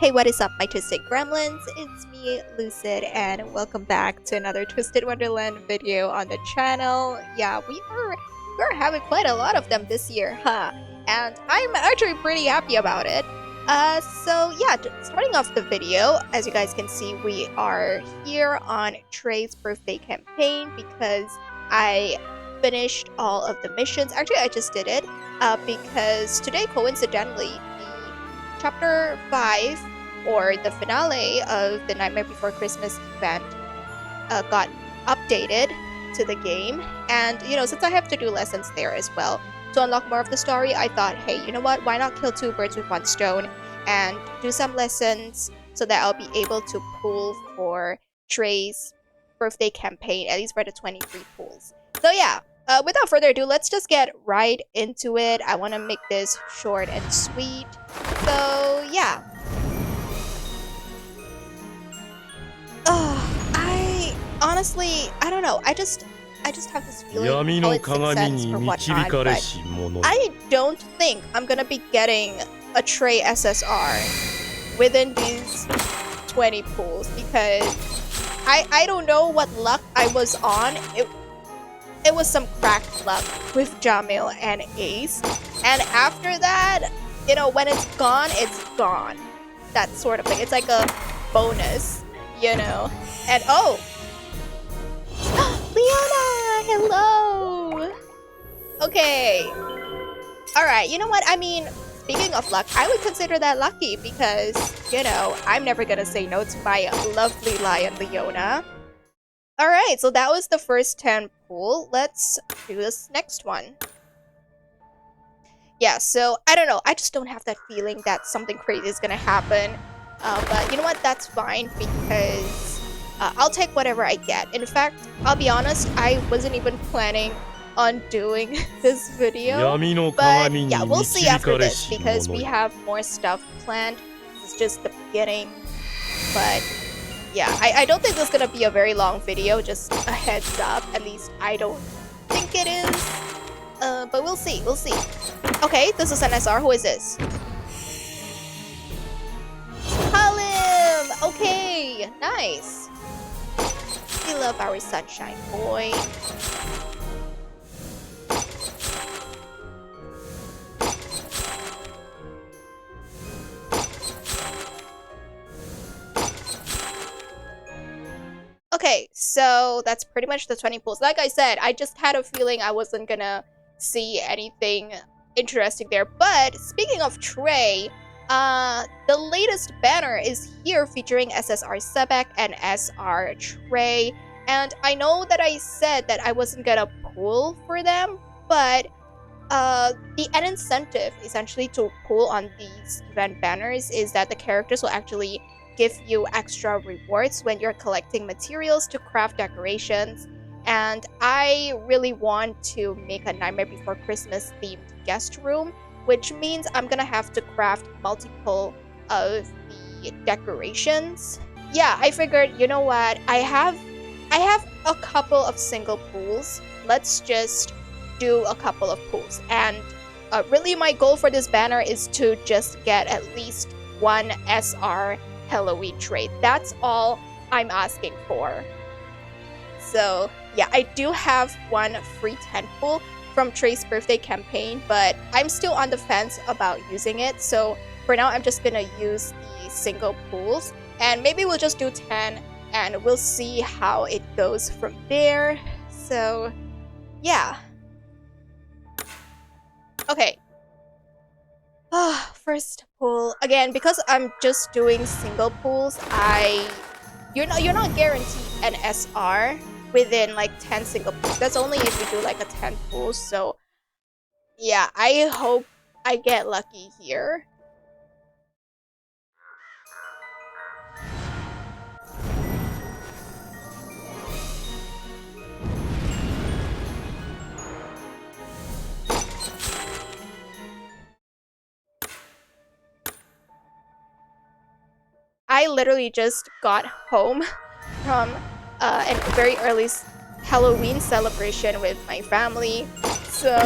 Hey, what is up, my Twisted Gremlins? It's me, Lucid, and welcome back to another Twisted Wonderland video on the channel. Yeah, we're having quite a lot of them this year, huh? And I'm actually pretty happy about it. So yeah, starting off the video, as you guys can see, we are here on Trey's birthday campaign because I finished all of the missions. Actually, I just did it because today, coincidentally, Chapter 5, or the finale of the Nightmare Before Christmas event, got updated to the game. And, since I have to do lessons there as well, to unlock more of the story, I thought, hey, you know what? Why not kill two birds with one stone and do some lessons so that I'll be able to pull for Trey's birthday campaign, at least for the 23 pools. So yeah, without further ado, let's just get right into it. I want to make this short and sweet. So yeah. I don't know. I just have this feeling, call it sixth sense or whatnot, but I don't think I'm gonna be getting a Trey SSR within these 20 pools because I don't know what luck I was on. It was some cracked luck with Jamil and Ace, and after that, when it's gone, that sort of thing. It's like a bonus, and oh, Leona, hello. Okay, all right, you know what, I mean, speaking of luck, I would consider that lucky because I'm never gonna say no to my lovely lion Leona. Alright, so that was the first 10 pool. Let's do this next one. Yeah, so I don't know. I just don't have that feeling that something crazy is gonna happen. But you know what? That's fine because I'll take whatever I get. In fact, I'll be honest, I wasn't even planning on doing this video. But yeah, we'll see after this because we have more stuff planned. This is just the beginning. But yeah, I don't think this is gonna be a very long video, just a heads up. At least I don't think it is. But we'll see. Okay, this is an SR. Who is this? Halim! Okay, nice. We love our sunshine boy. Okay, so that's pretty much the 20 pools. Like I said, I just had a feeling I wasn't gonna see anything interesting there. But speaking of Trey, the latest banner is here featuring SSR Sebek and SR Trey. And I know that I said that I wasn't gonna pull for them, but the end incentive essentially to pull on these event banners is that the characters will actually give you extra rewards when you're collecting materials to craft decorations. And I really want to make a Nightmare Before Christmas themed guest room, which means I'm gonna have to craft multiple of the decorations. Yeah, I figured, you know what, I have a couple of single pools. Let's just do a couple of pools. And really my goal for this banner is to just get at least one SR Halloween trade. That's all I'm asking for. So yeah, I do have one free 10 pool from Trey's birthday campaign, but I'm still on the fence about using it. So for now, I'm just gonna use the single pools, and maybe we'll just do 10 and we'll see how it goes from there. So yeah. Okay. First pool. Again, because I'm just doing single pools, you're not guaranteed an SR within like 10 single pools. That's only if you do like a 10 pools. So yeah, I hope I get lucky here. I literally just got home from a very early Halloween celebration with my family. So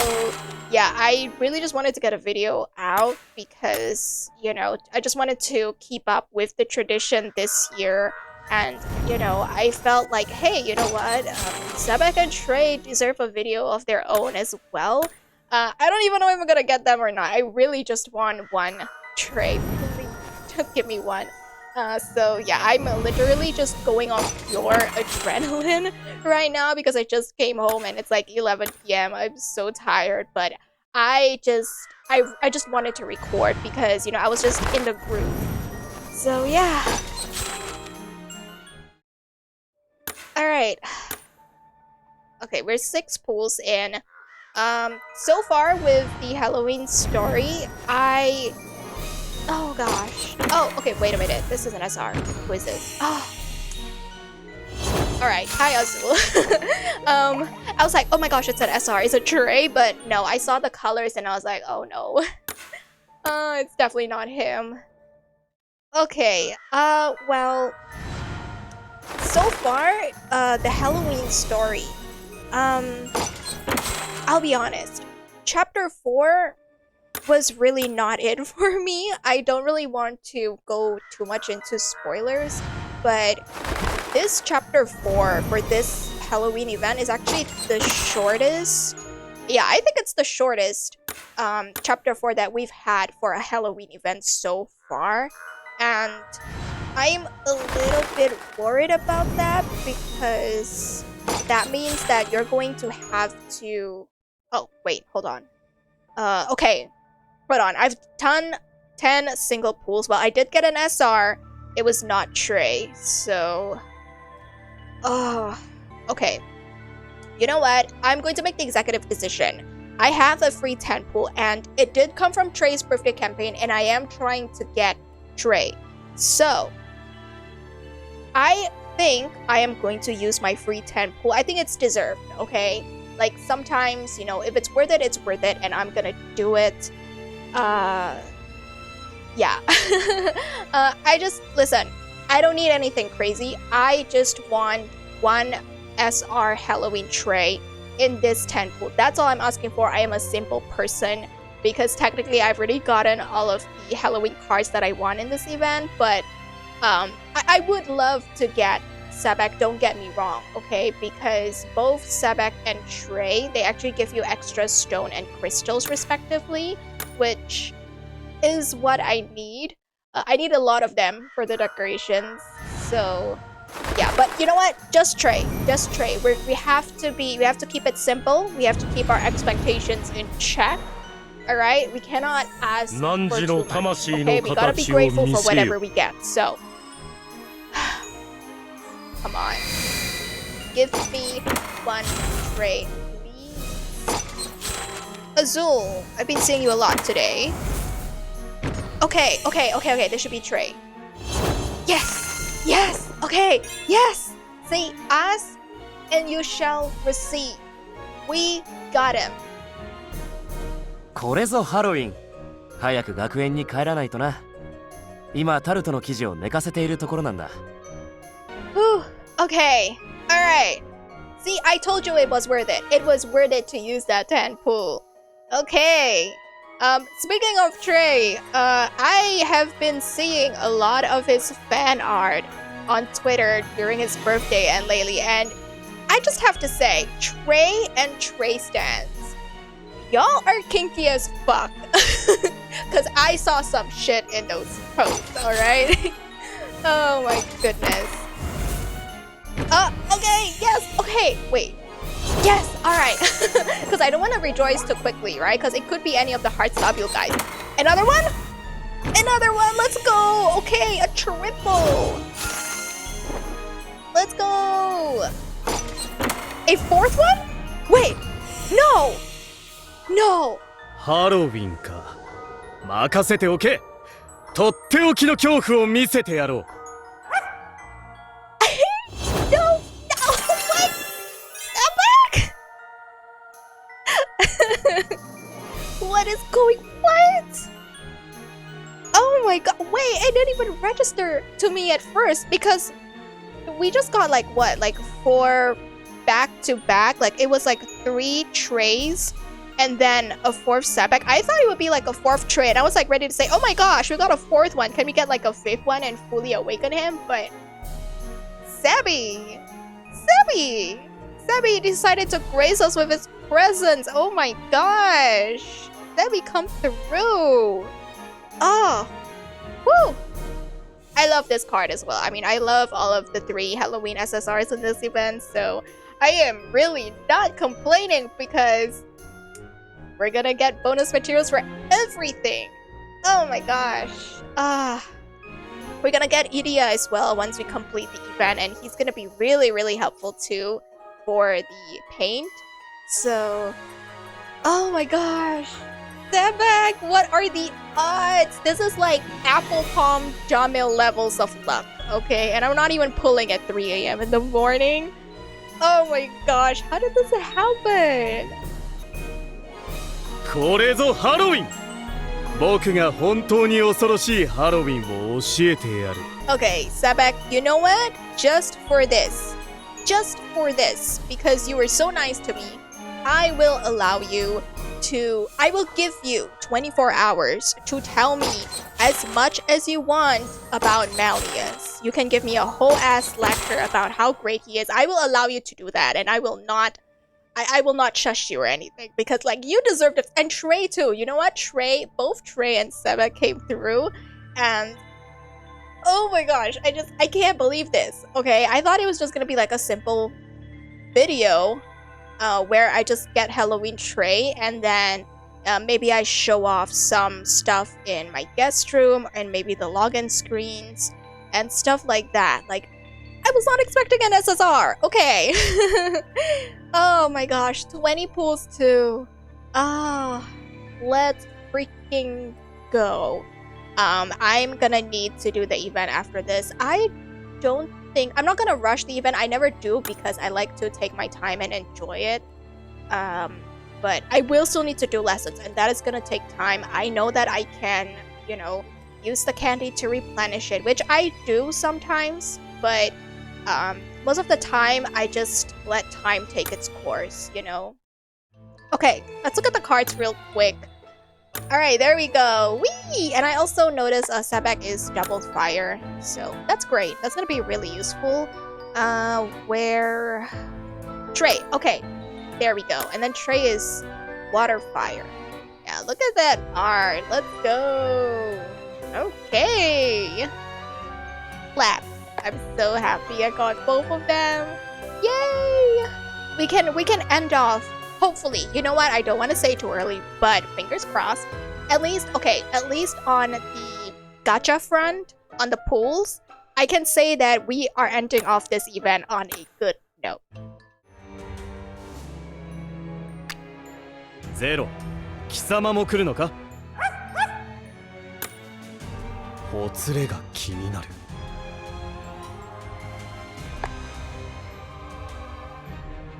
yeah, I really just wanted to get a video out because, I just wanted to keep up with the tradition this year. And, I felt like, hey, you know what? Sebek and Trey deserve a video of their own as well. I don't even know if I'm gonna get them or not. I really just want one. Trey, please, just give me one. So yeah, I'm literally just going off pure adrenaline right now because I just came home and it's like 11 p.m. I'm so tired, but I just wanted to record because I was just in the groove. So yeah. All right. Okay, we're 6 pools in. So far with the Halloween story, oh gosh. Oh, okay, wait a minute. This is an SR. Who is this? Oh. Alright, hi Azul. I was like, oh my gosh, it's an SR. It's a Trey, but no, I saw the colors and I was like, oh no. It's definitely not him. Okay, well, so far, the Halloween story, I'll be honest. Chapter 4 was really not it for me. I don't really want to go too much into spoilers, but this chapter 4 for this Halloween event is actually the shortest. Yeah, I think it's the shortest chapter 4 that we've had for a Halloween event so far. And I'm a little bit worried about that because that means that you're going to have to... Oh, wait, hold on. Okay, hold on. I've done 10 single pools. Well, I did get an SR. It was not Trey, so... Oh, okay. You know what? I'm going to make the executive decision. I have a free 10 pool, and it did come from Trey's birthday campaign, and I am trying to get Trey. So, I think I am going to use my free 10 pool. I think it's deserved, okay? Like, sometimes, if it's worth it, it's worth it, and I'm gonna do it. Yeah. Listen, I don't need anything crazy. I just want one SR Halloween Trey in this 10 pool. That's all I'm asking for. I am a simple person because technically I've already gotten all of the Halloween cards that I want in this event, but I would love to get Sebek, don't get me wrong, okay? Because both Sebek and Trey, they actually give you extra stone and crystals respectively, which is what I need. I need a lot of them for the decorations, so yeah. But you know what? Just Trey. We have to keep it simple. We have to keep our expectations in check. All right, we cannot ask for too much. Okay, we gotta be grateful for whatever we get. So, come on, give me one Trey, please. Azul, I've been seeing you a lot today. Okay. This should be Trey. Yes. Okay. Yes. Say ask, and you shall receive. We got him. これぞハロウィン。早く学園に帰らないとな。今タルトの生地を寝かせているところなんだ。Whew. Okay. All right. See, I told you it was worth it. It was worth it to use that 10 pool. Okay. Speaking of Trey, I have been seeing a lot of his fan art on Twitter during his birthday and lately, and I just have to say, Trey and Trey stands, y'all are kinky as fuck. Cause I saw some shit in those posts, alright? Oh my goodness. Okay, yes, okay, wait. Yes, alright. Because I don't want to rejoice too quickly, right? Because it could be any of the Hearts W guys. Another one? Another one, let's go! Okay, a triple! Let's go! A fourth one? Wait, no! No! ハロウィンか。任せておけ。とっておきの恐怖を見せてやろう。No! What? Step back! What is going... What? Oh my god, wait, it didn't even register to me at first because we just got like what? Like 4 back to back? Like it was like 3 trays and then a 4th Sebek. I thought it would be like a 4th Trey, and I was like ready to say, oh my gosh, we got a 4th one. Can we get like a 5th one and fully awaken him? But Sebby decided to grace us with his presence. Oh my gosh. Sebby come through. Oh, woo. I love this card as well. I mean, I love all of the 3 Halloween SSRs in this event, so I am really not complaining because we're gonna get bonus materials for everything. Oh my gosh. We're gonna get Idia as well once we complete the event, and he's gonna be really, really helpful too for the paint. So, oh my gosh. Sebek, what are the odds? This is like apple palm Jamil levels of luck, okay? And I'm not even pulling at 3 a.m. in the morning. Oh my gosh, how did this happen? これぞハロウィン。僕が本当に恐ろしいハロウィンを教えてやる。Okay, Sebek, you know what? Just for this, because you were so nice to me, I will give you 24 hours to tell me as much as you want about Malleus. You can give me a whole ass lecture about how great he is. I will allow you to do that, and I will not shush you or anything, because like you deserve it. And Trey too. You know what? Both Trey and Sebek came through, and oh my gosh, I can't believe this. Okay, I thought it was just gonna be like a simple video where I just get Halloween Trey, and then maybe I show off some stuff in my guest room and maybe the login screens and stuff like that. Like, I was not expecting an SSR. Okay. Oh my gosh, 20 pools too. Let's freaking go. I'm gonna need to do the event after this. I'm not gonna rush the event. I never do because I like to take my time and enjoy it. But I will still need to do lessons, and that is gonna take time. I know that I can, use the candy to replenish it, which I do sometimes, but most of the time I just let time take its course, Okay, let's look at the cards real quick. Alright, there we go. Whee! And I also noticed Sebek is double fire, so that's great. That's gonna be really useful. Where... Trey, okay. There we go. And then Trey is water fire. Yeah, look at that art. Let's go. Okay. Clap. I'm so happy I got both of them. Yay! We can end off, hopefully. You know what? I don't want to say too early, but fingers crossed. At least on the gacha front, on the pools, I can say that we are ending off this event on a good note. ゼロ、貴様も来るのか？ほつれが気になる。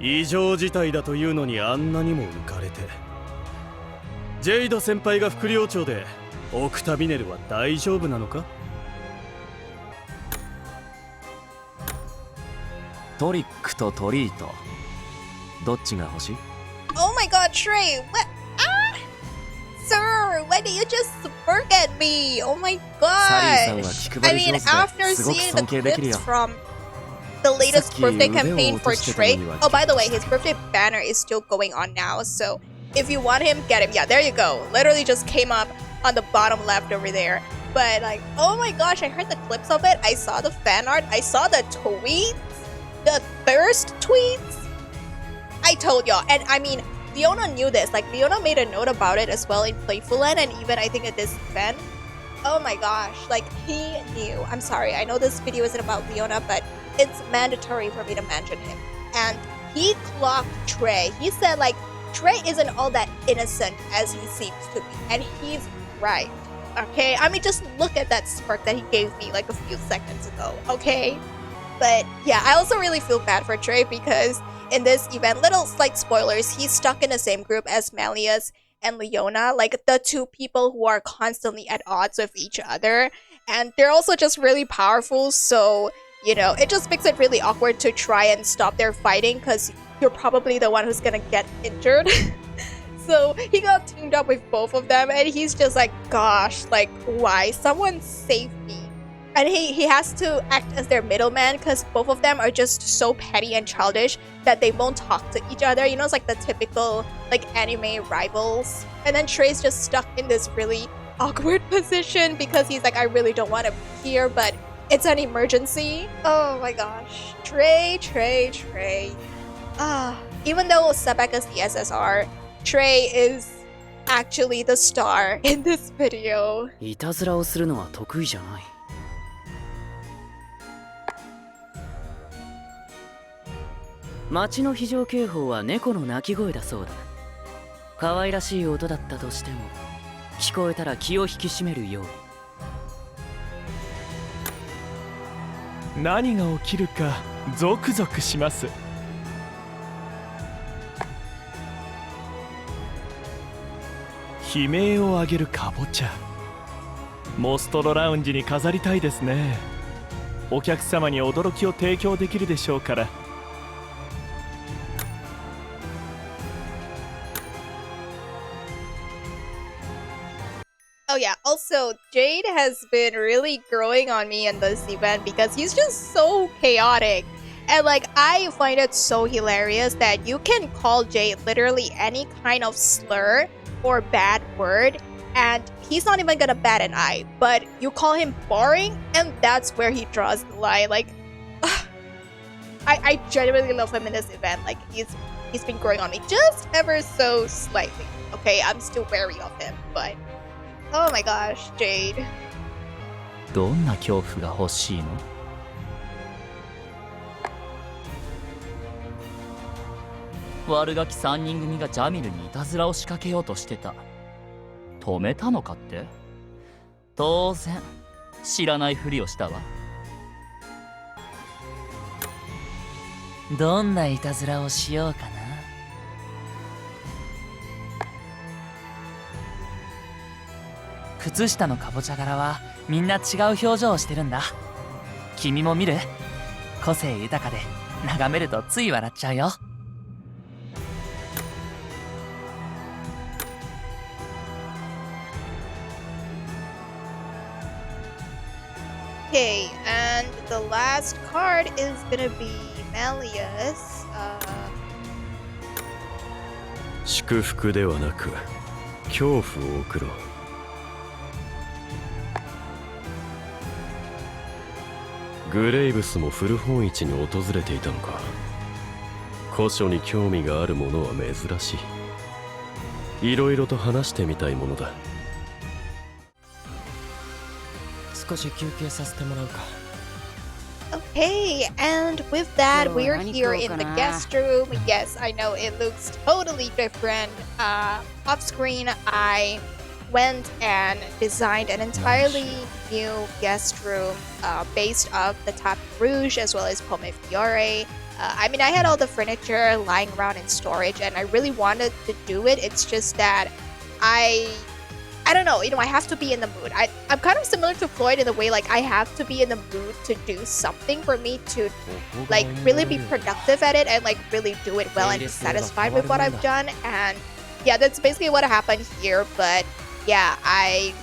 異常事態だというのにあんなにも浮かれて。ジェイド先輩が副寮長で、オクタビネルは大丈夫なのか？トリックとトリート、どっちが欲しい？ Oh my god, Trey! What? Sir, why did you just smirk at me? Oh my gosh! I mean, after seeing the clips from the latest birthday campaign for Trey... Oh, by the way, his birthday banner is still going on now, so if you want him, get him. Yeah, there you go. Literally just came up on the bottom left over there. But like, oh my gosh, I heard the clips of it. I saw the fan art. I saw the tweets. The thirst tweets. I told y'all, and I mean, Fiona knew this. Like, Fiona made a note about it as well in Playful End, and even I think at this event. Oh my gosh, like, he knew. I'm sorry, I know this video isn't about Fiona, but it's mandatory for me to mention him. And he clocked Trey. He said, like, Trey isn't all that innocent as he seems to be, and he's right. Okay, I mean, just look at that smirk that he gave me like a few seconds ago. Okay, but yeah, I also really feel bad for Trey because in this event, little slight spoilers, he's stuck in the same group as Malleus and Leona, like the two people who are constantly at odds with each other, and they're also just really powerful, so it just makes it really awkward to try and stop their fighting because you're probably the one who's gonna get injured. So he got teamed up with both of them, and he's just like, gosh, like, why? Someone save me. And he has to act as their middleman because both of them are just so petty and childish that they won't talk to each other. You know, it's like the typical like anime rivals. And then Trey's just stuck in this really awkward position because he's like, I really don't want to be here, but it's an emergency. Oh my gosh. Trey. Even though Sebek is the SSR, Trey is actually the star in this video. いたずらをするのは得意じゃない。町の非常警報は猫の鳴き声だそうだ。可愛らしい音だったとしても、聞こえたら気を引き締めるように。何が起きるかゾクゾクします。悲鳴を上げるかぼちゃ、モストロラウンジに飾りたいですね。お客様に驚きを提供できるでしょうから。Oh yeah, also Jade has been really growing on me in this event because he's just so chaotic. And like, I find it so hilarious that you can call Jade literally any kind of slur or bad word and he's not even gonna bat an eye. But you call him boring and that's where he draws the line. Like, I genuinely love him in this event. Like, he's been growing on me just ever so slightly. Okay, I'm still wary of him, but oh my gosh, Jade. どんな恐怖が欲しいの？悪ガキ3人組がジャミルにいたずらを仕掛けようとしてた。止めたのかって？当然、知らないふりをしたわ。どんないたずらをしようかな。靴下のかぼちゃ柄はみんな違う表情をしてるんだ。君も見る？個性豊かで眺めるとつい笑っちゃうよ。Okay, and the last card is gonna be Malleus. 祝福ではなく恐怖を送ろう。グレイブスも古本市に訪れていたのか。古書に興味があるものは珍しい。いろいろと話してみたいものだ。少し休憩させてもらうか。Okay, and with that, we are here in the guest room. Yes, I know it looks totally different. Off screen, I went and designed an entirely new guest room based off the Tapis Rouge as well as Pomme Fiore. I mean, I had all the furniture lying around in storage and I really wanted to do it. It's just that I don't know, I have to be in the mood. I'm kind of similar to Floyd in the way, like, I have to be in the mood to do something for me to, like, really be productive at it and, like, really do it well and be satisfied with what I've done. And, yeah, that's basically what happened here. But, yeah, I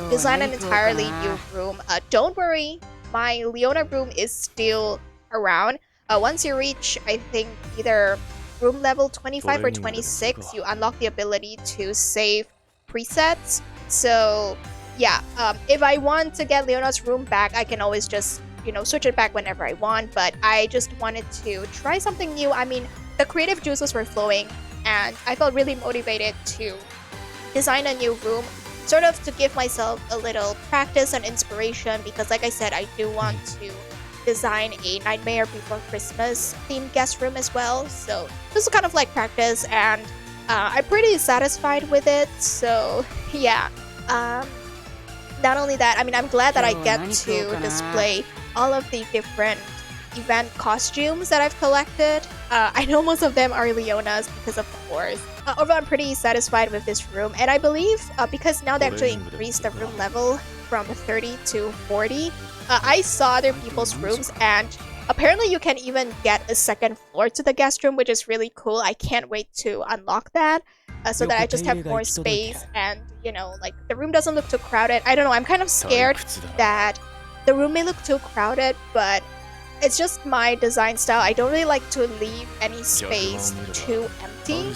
designed an entirely new room. Don't worry, my Leona room is still around. Once you reach, I think, either room level 25 or 26, you unlock the ability to save presets. So yeah, if I want to get Leona's room back, I can always just, switch it back whenever I want. But I just wanted to try something new. I mean, the creative juices were flowing and I felt really motivated to design a new room, sort of to give myself a little practice and inspiration, because like I said, I do want to design a Nightmare Before Christmas themed guest room as well. So this is kind of like practice, and I'm pretty satisfied with it. So yeah, not only that, I mean, I'm glad that I get to display all of the different event costumes that I've collected. I know most of them are Leona's because of course. Overall, I'm pretty satisfied with this room, and I believe because now they actually increased the room level from 30 to 40, I saw other people's rooms, and apparently you can even get a second floor to the guest room, which is really cool. I can't wait to unlock that. so that I just have more space and, like the room doesn't look too crowded. I don't know, I'm kind of scared that the room may look too crowded, but it's just my design style. I don't really like to leave any space too empty.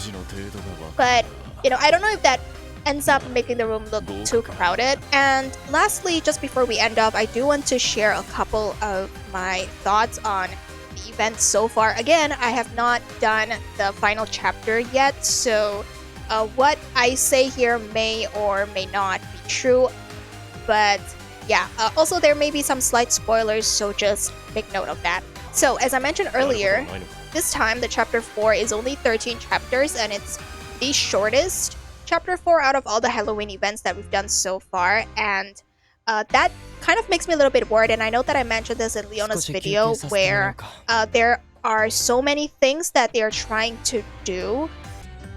But, I don't know if that ends up making the room look too crowded. And lastly, just before we end up, I do want to share a couple of my thoughts on the event so far. Again, I have not done the final chapter yet, so what I say here may or may not be true. But yeah, also there may be some slight spoilers, so just make note of that. So as I mentioned earlier, this time the chapter 4 is only 13 chapters, and it's the shortest chapter 4 out of all the Halloween events that we've done so far, and that kind of makes me a little bit worried. And I know that I mentioned this in Leona's video, where there are so many things that they are trying to do.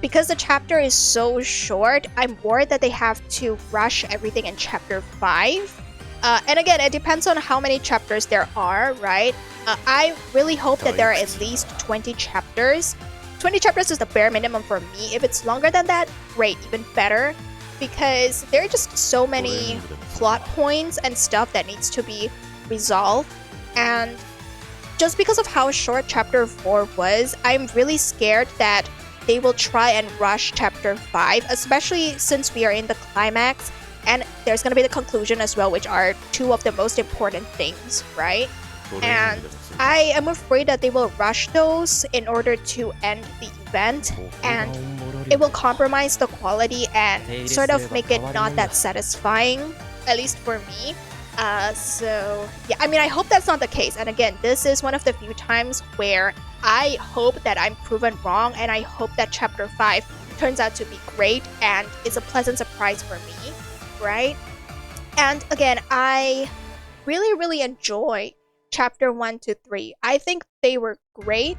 Because the chapter is so short, I'm worried that they have to rush everything in chapter 5. And again, it depends on how many chapters there are, right? I really hope that there are at least 20 chapters. 20 chapters is the bare minimum for me. If it's longer than that, great, even better. Because there are just so many plot points and stuff that needs to be resolved. And just because of how short chapter 4 was, I'm really scared that they will try and rush chapter 5, especially since we are in the climax. And there's going to be the conclusion as well, which are two of the most important things, right? And I am afraid that they will rush those in order to end the event, and it will compromise the quality and sort of make it not that satisfying, at least for me. So yeah, I mean, I hope that's not the case. And again, this is one of the few times where I hope that I'm proven wrong, and I hope that chapter 5 turns out to be great and is a pleasant surprise for me, right? And again, I really enjoy chapter 1 to 3. I think they were great,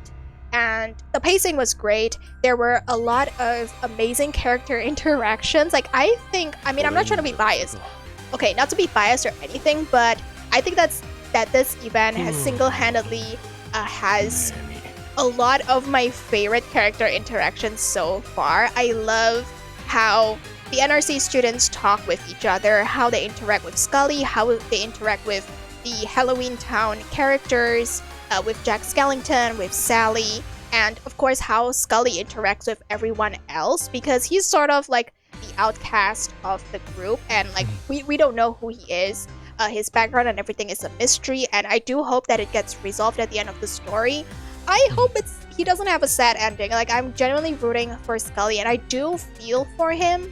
and the pacing was great. There were a lot of amazing character interactions. Like, I mean, I'm not trying to be biased. Okay, not to be biased or anything, but I think that this event has single-handedly has a lot of my favorite character interactions so far. I love how the NRC students talk with each other, how they interact with Scully, how they interact with the Halloween Town characters, with Jack Skellington, with Sally, and of course how Scully interacts with everyone else, because he's sort of like the outcast of the group, and like we don't know who he is. His background and everything is a mystery, and I do hope that it gets resolved at the end of the story. I hope he doesn't have a sad ending. Like, I'm genuinely rooting for Scully, and I do feel for him,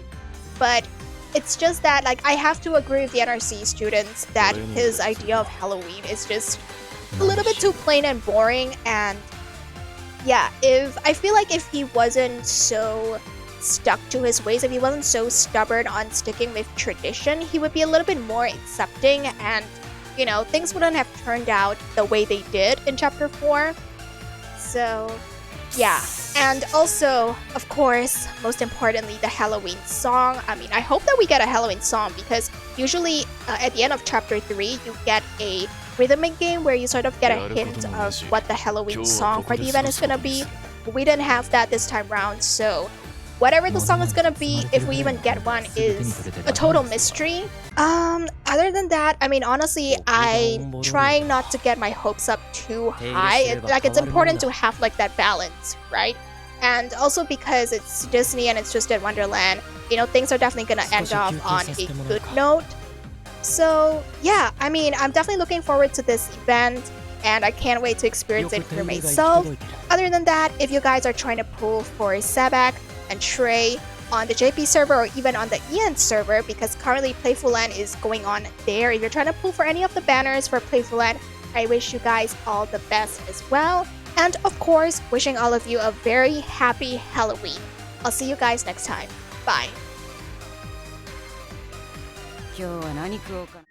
but it's just that, like, I have to agree with the NRC students that his idea of Halloween is just a little bit too plain and boring. And yeah, I feel like if he wasn't so stuck to his ways, if he wasn't so stubborn on sticking with tradition, he would be a little bit more accepting, and things wouldn't have turned out the way they did in chapter 4. So yeah, and also, of course, most importantly, the Halloween song. I mean, I hope that we get a Halloween song, because usually at the end of chapter 3, you get a rhythmic game where you sort of get a hint of what the Halloween song for the event is gonna be. We didn't have that this time around, so whatever the song is gonna be, if we even get one, is a total mystery. Other than that, I mean, honestly, I'm trying not to get my hopes up too high. It's important to have like that balance, right? And also because it's Disney and it's just in Wonderland, things are definitely gonna end off on a good note. So yeah, I mean, I'm definitely looking forward to this event, and I can't wait to experience it for myself. Other than that, if you guys are trying to pull for Sabak and Trey on the JP server, or even on the EN server, because currently Playful Land is going on there. If you're trying to pull for any of the banners for Playful Land, I wish you guys all the best as well. And of course, wishing all of you a very happy Halloween. I'll see you guys next time. Bye. 今日は何食おうかな。